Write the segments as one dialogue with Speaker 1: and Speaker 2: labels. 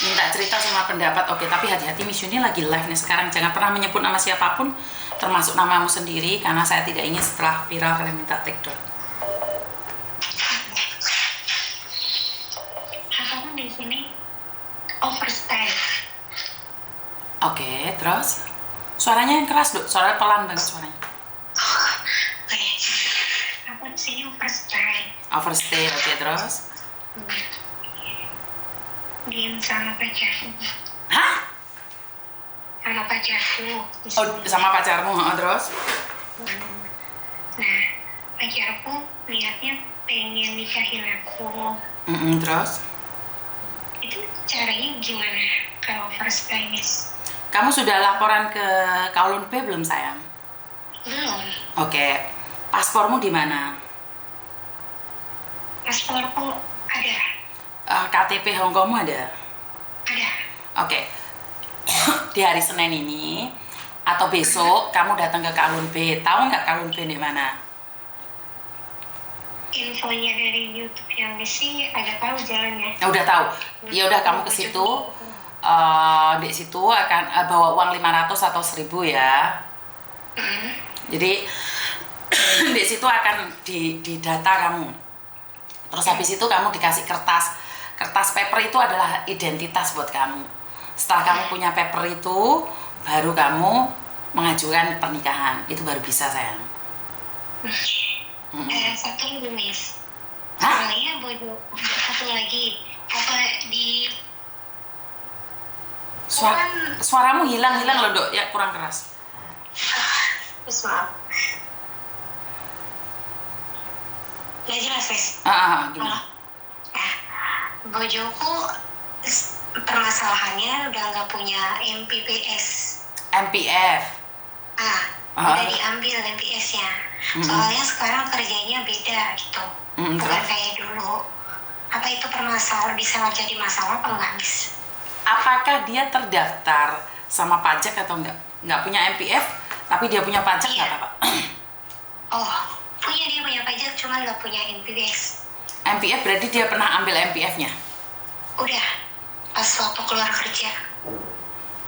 Speaker 1: minta cerita sama pendapat. Oke, tapi hati-hati, Miss Yuni lagi live nih sekarang. Jangan pernah menyebut nama siapapun, termasuk namamu sendiri, karena saya tidak ingin setelah viral kalian minta take down.
Speaker 2: Kamu di sini overstyle.
Speaker 1: Oke, terus suaranya yang keras, Dok. Suaranya pelan banget suaranya.
Speaker 2: Oke. Aku di sini overstyle.
Speaker 1: Overstay, oke, terus.
Speaker 2: Diem sama pacarku.
Speaker 1: Hah?
Speaker 2: Sama pacarku.
Speaker 1: Oh, sama pacarmu, terus?
Speaker 2: Nah, pacarku lihatnya pengen nikahin aku.
Speaker 1: Terus?
Speaker 2: Itu caranya gimana kalau first time is?
Speaker 1: Kamu sudah laporan ke Kowloon P belum, sayang?
Speaker 2: Belum.
Speaker 1: Oke. Paspormu di mana?
Speaker 2: Pasporku ada.
Speaker 1: KTP Hongkongmu ada?
Speaker 2: Ada.
Speaker 1: Oke. Di hari Senin ini atau besok kamu datang ke Kowloon P. Tahu nggak Kowloon P di mana?
Speaker 2: Infonya dari YouTube yang sih ada tahu jalannya.
Speaker 1: Udah tahu. Ya udah, kamu ke situ. Di situ akan bawa uang 500 atau 1000 ya. Jadi di situ akan didata kamu. Terus habis itu kamu dikasih kertas paper. Itu adalah identitas buat kamu. Setelah kamu punya paper itu, baru kamu mengajukan pernikahan. Itu baru bisa, sayang.
Speaker 2: Satu lagi, Miss.
Speaker 1: Hah?
Speaker 2: Soalnya bodoh. Satu lagi. Apa di
Speaker 1: Suaramu hilang loh, Dok. Ya, kurang keras.
Speaker 2: maaf. Gak jelas, Miss.
Speaker 1: Gimana?
Speaker 2: Bojoku permasalahannya udah nggak punya MPPS.
Speaker 1: MPF.
Speaker 2: Udah diambil MPS-nya. Soalnya sekarang kerjanya beda gitu. Bukan kayak dulu. Apa itu bisa jadi masalah apa enggak, Miss?
Speaker 1: Apakah dia terdaftar sama pajak atau enggak? Nggak punya MPF, tapi dia punya pajak nggak apa-apa?
Speaker 2: Dia punya pajak, cuma nggak punya MPPS.
Speaker 1: MPF berarti dia pernah ambil MPF-nya?
Speaker 2: Udah, pas waktu keluar kerja.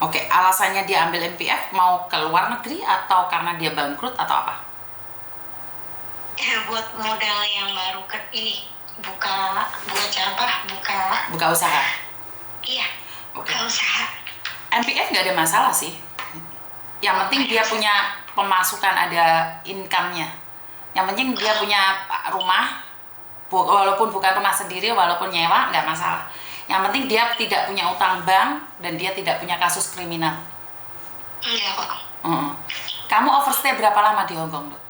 Speaker 1: Oke, alasannya dia ambil MPF mau ke luar negeri atau karena dia bangkrut atau apa?
Speaker 2: Buat modal yang baru buka
Speaker 1: usaha.
Speaker 2: Iya, buka usaha.
Speaker 1: MPF nggak ada masalah sih. Yang penting dia punya pemasukan, ada income-nya. Yang penting dia punya rumah, walaupun bukan rumah sendiri, walaupun nyewa, nggak masalah. Yang penting dia tidak punya utang bank dan dia tidak punya kasus kriminal.
Speaker 2: Enggak kok.
Speaker 1: Kamu overstay berapa lama di Hong Kong, Dok?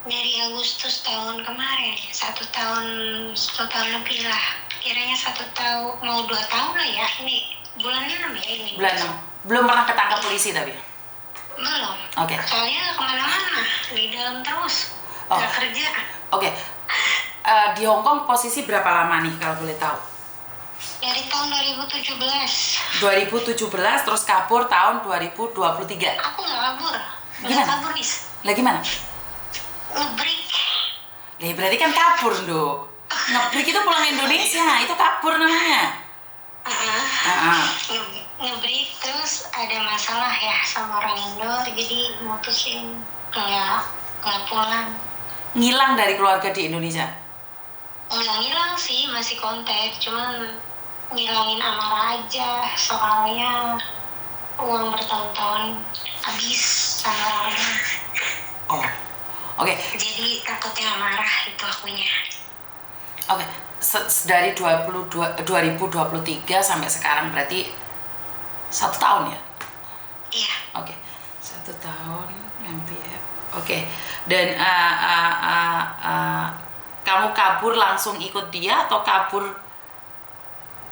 Speaker 2: Dari Agustus tahun kemarin, 1 tahun lebih lah. Kiranya 1 tahun, mau 2 tahun lah ya. Ini bulan 6 ya ini.
Speaker 1: Bulan 6. Belum pernah ketangkap polisi tapi?
Speaker 2: Belum.
Speaker 1: Oke.
Speaker 2: Soalnya kemana-mana, di dalam terus. Nggak kerja.
Speaker 1: Oke. Di Hong Kong posisi berapa lama nih kalau boleh tahu?
Speaker 2: Dari tahun 2017.
Speaker 1: 2017 terus kabur tahun 2023.
Speaker 2: Aku nggak kabur.
Speaker 1: Gimana?
Speaker 2: Kabur, Nis.
Speaker 1: Lah gimana?
Speaker 2: Ngebreak.
Speaker 1: Lah berarti kan kabur, Dok. Ngebreak itu pulang Indonesia, itu kabur namanya.
Speaker 2: Ngebreak terus ada masalah ya sama orang Indo, jadi mutusin nggak pulang.
Speaker 1: Ngilang dari keluarga di Indonesia?
Speaker 2: Nggak ngilang sih, masih kontak, cuman ngilangin amarah aja, soalnya uang bertahun-tahun habis sama orang.
Speaker 1: Oke.
Speaker 2: Jadi takutnya amarah itu akunya.
Speaker 1: Oke. Dari 2023 sampai sekarang berarti 1 tahun ya?
Speaker 2: Iya.
Speaker 1: Oke. 1 tahun MPF. Oke. Dan kamu kabur langsung ikut dia atau kabur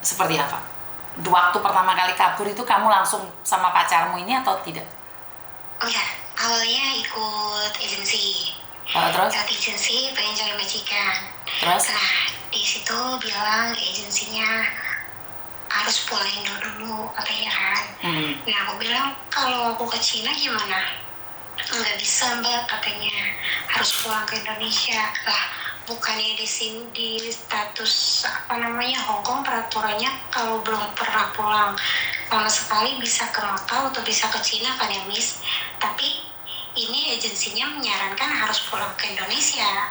Speaker 1: seperti apa? Waktu pertama kali kabur itu kamu langsung sama pacarmu ini atau tidak?
Speaker 2: Enggak, awalnya ikut agensi.
Speaker 1: Terus?
Speaker 2: Ikut agensi pengen cari majikan.
Speaker 1: Terus?
Speaker 2: Nah, di situ bilang agensinya harus pulang Indo dulu katanya kan. Nah, aku bilang kalau aku ke Cina gimana? Nggak bisa, Mbak, katanya harus pulang ke Indonesia. Lah, bukannya di sini di status apa namanya Hong Kong peraturannya kalau belum pernah pulang sama sekali bisa ke Macau atau bisa ke Cina kan ya Miss, tapi ini agensinya menyarankan harus pulang ke Indonesia.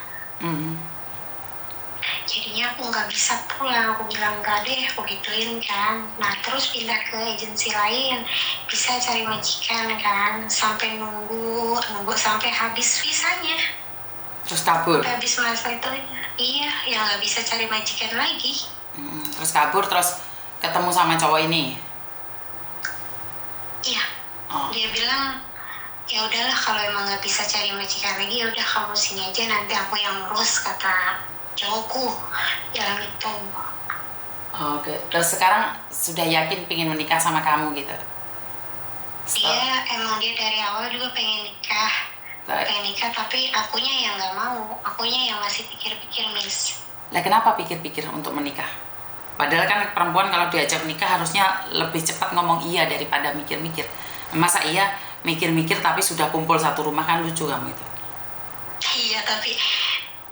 Speaker 2: Jadinya aku nggak bisa pulang, aku bilang nggak deh, aku gituin kan. Nah terus pindah ke agensi lain, bisa cari majikan kan, sampai nunggu sampai habis visanya.
Speaker 1: Terus kabur?
Speaker 2: Habis masa itu, iya, yang nggak bisa cari majikan lagi.
Speaker 1: Terus kabur, terus ketemu sama cowok ini?
Speaker 2: Iya. Dia bilang, ya udahlah kalau emang nggak bisa cari majikan lagi, ya udah kamu sini aja, nanti aku yang ngurus, kata cowokku. Yang itu.
Speaker 1: Oke, terus sekarang sudah yakin pengen menikah sama kamu gitu?
Speaker 2: Dia emang dia dari awal juga pengen nikah. Tapi akunya yang nggak mau, akunya yang masih pikir-pikir Miss.
Speaker 1: Lah kenapa pikir-pikir untuk menikah? Padahal kan perempuan kalau diajak menikah harusnya lebih cepat ngomong iya daripada mikir-mikir. Masa iya mikir-mikir tapi sudah kumpul satu rumah, kan lucu kamu itu.
Speaker 2: Iya, tapi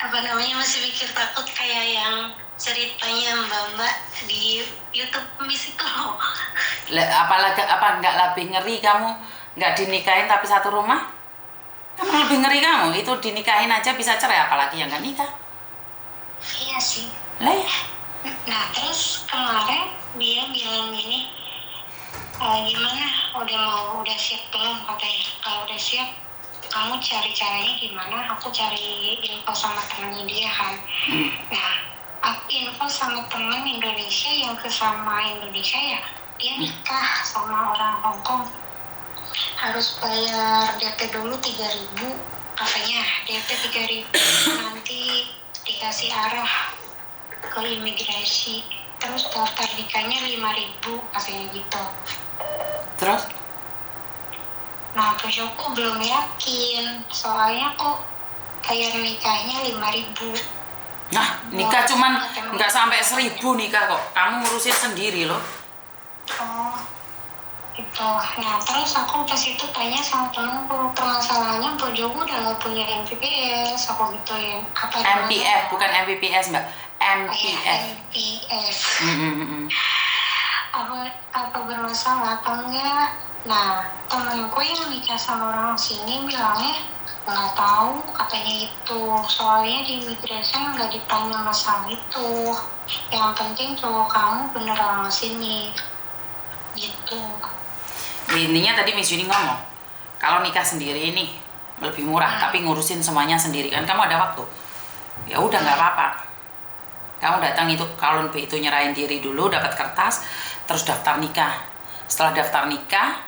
Speaker 2: apa namanya masih mikir, takut kayak yang ceritanya mbak-mbak di YouTube Miss itu loh.
Speaker 1: Apalagi apa nggak lebih ngeri kamu nggak dinikahin tapi satu rumah? Kamu lebih ngeri kamu, itu dinikahin aja bisa cerai, apalagi yang nggak nikah.
Speaker 2: Iya sih.
Speaker 1: Lah.
Speaker 2: Nah terus kemarin dia bilang gini, gimana, udah siap belum, katanya. Kalau udah siap kamu cari caranya gimana, aku cari info sama temennya dia kan. Nah aku info sama temen Indonesia yang kesama Indonesia ya, dia nikah sama orang Hong Kong, harus bayar DP dulu 3.000 katanya, DP 3.000 nanti dikasih arah ke imigrasi, terus daftar nikahnya 5.000 katanya gitu.
Speaker 1: Terus?
Speaker 2: Nah bosku belum yakin, soalnya kok bayar nikahnya 5.000.
Speaker 1: Nah nikah cuman nggak sampai 1.000 nikah kok, kamu ngurusin sendiri loh.
Speaker 2: Oh itu. Nah terus aku pas itu tanya sama temenku, permasalahannya bojoku udah gak punya MPPS, aku gituin. Apa
Speaker 1: MPF bukan MPPS mbak, MPF.
Speaker 2: MPF. Apa bermasalah atau enggak? Nah temenku yang nikah sama orang sini bilangnya nggak tahu, katanya itu soalnya di imigrasi nggak ditanya masalah itu, yang penting cowok kamu bener orang sini gitu.
Speaker 1: Intinya tadi Miss Yuni ngomong kalau nikah sendiri ini lebih murah, tapi ngurusin semuanya sendiri kan kamu ada waktu, ya udah nggak apa-apa, kamu datang itu kalun B itu nyerahin diri dulu, dapat kertas, terus daftar nikah. Setelah daftar nikah,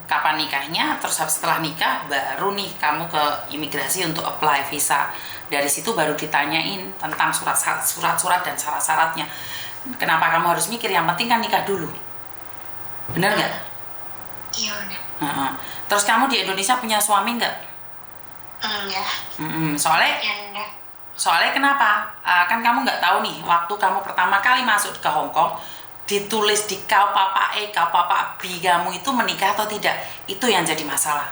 Speaker 1: kapan nikahnya, terus setelah nikah baru nih kamu ke imigrasi untuk apply visa. Dari situ baru ditanyain tentang surat-surat dan syarat-syaratnya. Kenapa kamu harus mikir, yang penting kan nikah dulu, bener nggak?
Speaker 2: Iya bener.
Speaker 1: Terus kamu di Indonesia punya suami nggak?
Speaker 2: Enggak.
Speaker 1: Soalnya kenapa? Kan kamu nggak tahu nih, waktu kamu pertama kali masuk ke Hong Kong, ditulis di kau papa E, kau papa B kamu itu menikah atau tidak, itu yang jadi masalah.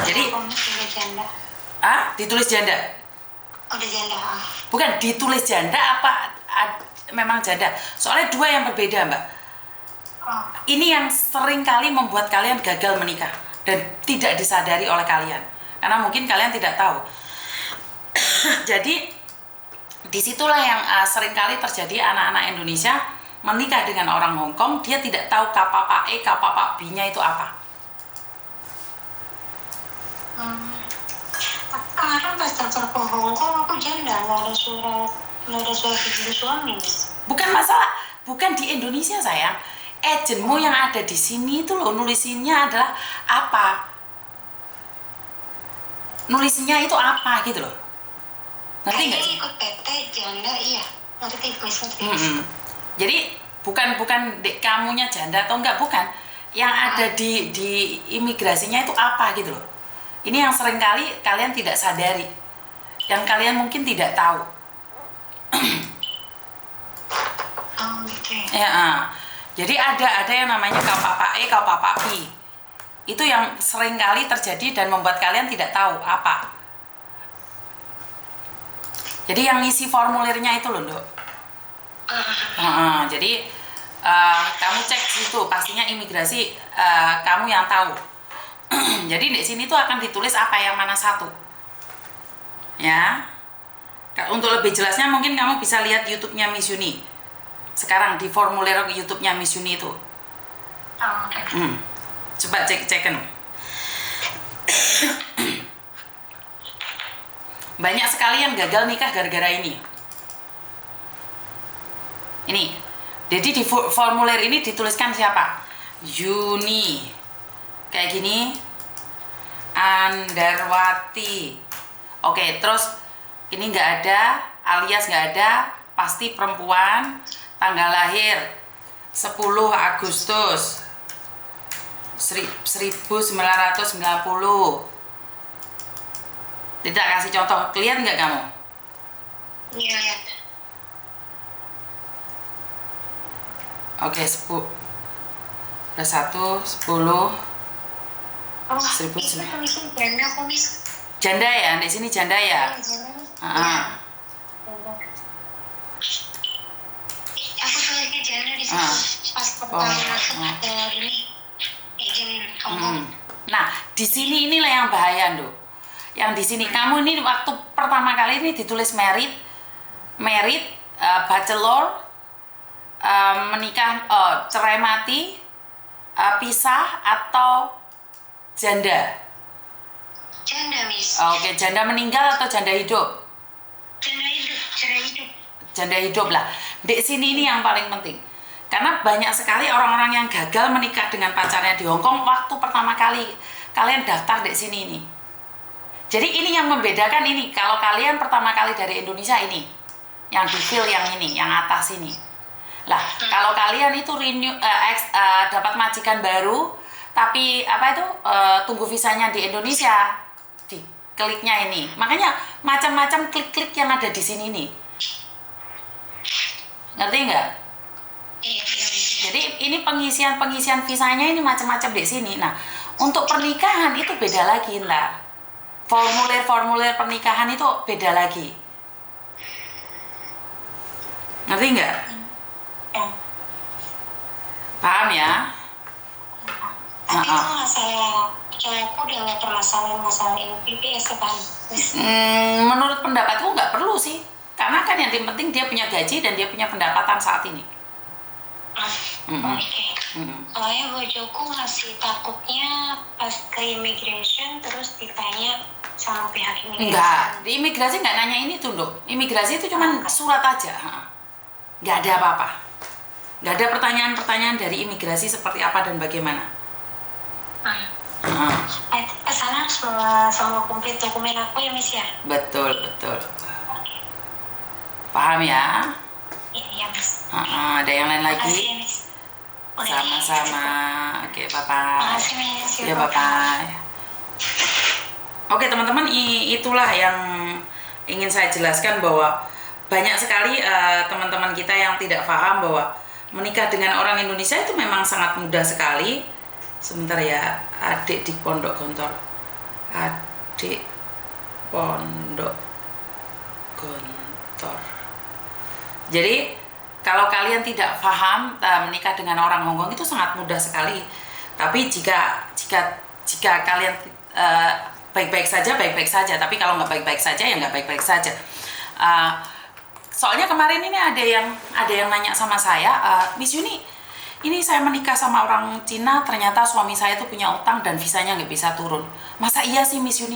Speaker 1: Jadi
Speaker 2: udah janda.
Speaker 1: Ditulis janda?
Speaker 2: Udah janda.
Speaker 1: Bukan ditulis janda apa memang janda? Soalnya dua yang berbeda mbak. Ini yang sering kali membuat kalian gagal menikah dan tidak disadari oleh kalian, karena mungkin kalian tidak tahu. Jadi disitulah yang sering kali terjadi, anak-anak Indonesia menikah dengan orang Hong Kong, dia tidak tahu kapapa E, kapapa B-nya itu apa.
Speaker 2: Kemarin pas daftar ke Hong Kong aku janda, nggak ada surat izin suami.
Speaker 1: Bukan masalah, bukan di Indonesia sayang. Agenmu yang ada di sini itu loh, nulisinnya adalah apa? Nulisinnya itu apa gitu loh. Ngerti nggak sih?
Speaker 2: Ikut PT janda, iya. Ngerti.
Speaker 1: Jadi bukan dek kamunya janda atau enggak, bukan. Yang ada di imigrasinya itu apa gitu loh. Ini yang sering kali kalian tidak sadari, yang kalian mungkin tidak tahu. Ya, jadi ada yang namanya kau papa E, kau papa B. Itu yang sering kali terjadi dan membuat kalian tidak tahu apa. Jadi yang ngisi formulirnya itu loh, Dok. Jadi kamu cek situ, pastinya imigrasi kamu yang tahu. Jadi di sini tuh akan ditulis apa yang mana satu. Ya. Untuk lebih jelasnya mungkin kamu bisa lihat YouTube-nya Miss Yuni. Sekarang di formulir YouTube-nya Miss Yuni itu. Coba cek-cekin. Banyak sekali yang gagal nikah gara-gara ini. Ini. Jadi di formulir ini dituliskan siapa? Yuni. Kayak gini. Andarwati. Oke, terus ini nggak ada, alias nggak ada, pasti perempuan, tanggal lahir 10 Agustus 1990. Tidak kasih contoh, lihat nggak kamu?
Speaker 2: Iya, lihat.
Speaker 1: Oke, 10 plus 1, 10.
Speaker 2: Oh, itu tulisan janda kok, Miss.
Speaker 1: Janda ya, di sini janda ya.
Speaker 2: Aku tulisnya janda di situ pas pertama masuk ini izin ngomong.
Speaker 1: Nah, di sini inilah yang bahaya, Dok. Yang di sini kamu ini waktu pertama kali ini ditulis merit, bachelor, menikah, cerai mati, pisah atau janda.
Speaker 2: Janda, Miss.
Speaker 1: Oke, janda meninggal atau janda hidup?
Speaker 2: Janda hidup, janda hidup.
Speaker 1: Janda hidup lah. Di sini ini yang paling penting. Karena banyak sekali orang-orang yang gagal menikah dengan pacarnya di Hong Kong waktu pertama kali kalian daftar di sini ini. Jadi ini yang membedakan ini. Kalau kalian pertama kali dari Indonesia ini, yang di fill yang ini, yang atas ini. Lah, kalau kalian itu dapat majikan baru, tapi apa itu tunggu visanya di Indonesia, di kliknya ini. Makanya macam-macam klik-klik yang ada di sini nih. Ngerti nggak? Jadi ini pengisian visanya ini macam-macam di sini. Nah, untuk pernikahan itu beda lagi lah. Formulir pernikahan itu beda lagi. Ngerti nggak? Paham ya?
Speaker 2: Tapi itu masalah cowokku udah nggak permasalahan masalah PPS kan?
Speaker 1: Menurut pendapatku nggak perlu sih. Karena kan yang penting dia punya gaji dan dia punya pendapatan saat ini.
Speaker 2: Oke. Soalnya bojoku masih takutnya pas ke immigration terus ditanya sama pihak imigrasi.
Speaker 1: Enggak, di imigrasi nggak nanya ini tuh, Dok. Imigrasi itu cuma surat aja. Nggak ada apa-apa. Nggak ada pertanyaan-pertanyaan dari imigrasi seperti apa dan bagaimana.
Speaker 2: Kesana harus bawa semua komplit dokumen aku ya, Miss ya?
Speaker 1: Betul. Paham ya?
Speaker 2: Iya, Miss.
Speaker 1: Ada yang lain lagi?
Speaker 2: Makasih ya, Miss.
Speaker 1: Sama-sama. Oke, bye-bye.
Speaker 2: Makasih, Miss.
Speaker 1: Ya, bye-bye. Oke, teman-teman, itulah yang ingin saya jelaskan bahwa banyak sekali teman-teman kita yang tidak paham bahwa menikah dengan orang Indonesia itu memang sangat mudah sekali. Sebentar ya, adik di Pondok Gontor. Adik Pondok Gontor. Jadi kalau kalian tidak paham menikah dengan orang Hong Kong itu sangat mudah sekali. Tapi jika kalian baik-baik saja, tapi kalau nggak baik-baik saja ya nggak baik-baik saja. Soalnya kemarin ini ada yang nanya sama saya, Miss Yuni, ini saya menikah sama orang Cina, ternyata suami saya tuh punya utang dan visanya nggak bisa turun. Masa iya sih, Miss Yuni?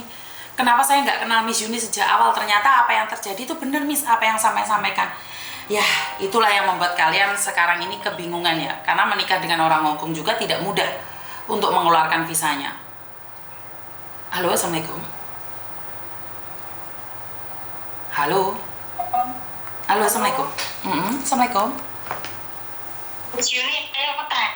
Speaker 1: Kenapa saya nggak kenal Miss Yuni sejak awal? Ternyata apa yang terjadi itu benar, Miss, apa yang saya sampaikan. Ya, itulah yang membuat kalian sekarang ini kebingungan ya. Karena menikah dengan orang Hong Kong juga tidak mudah untuk mengeluarkan visanya. Halo, Assalamualaikum. Halo, Assalamualaikum. Assalamualaikum.
Speaker 2: Miss Yuni, aku tanya.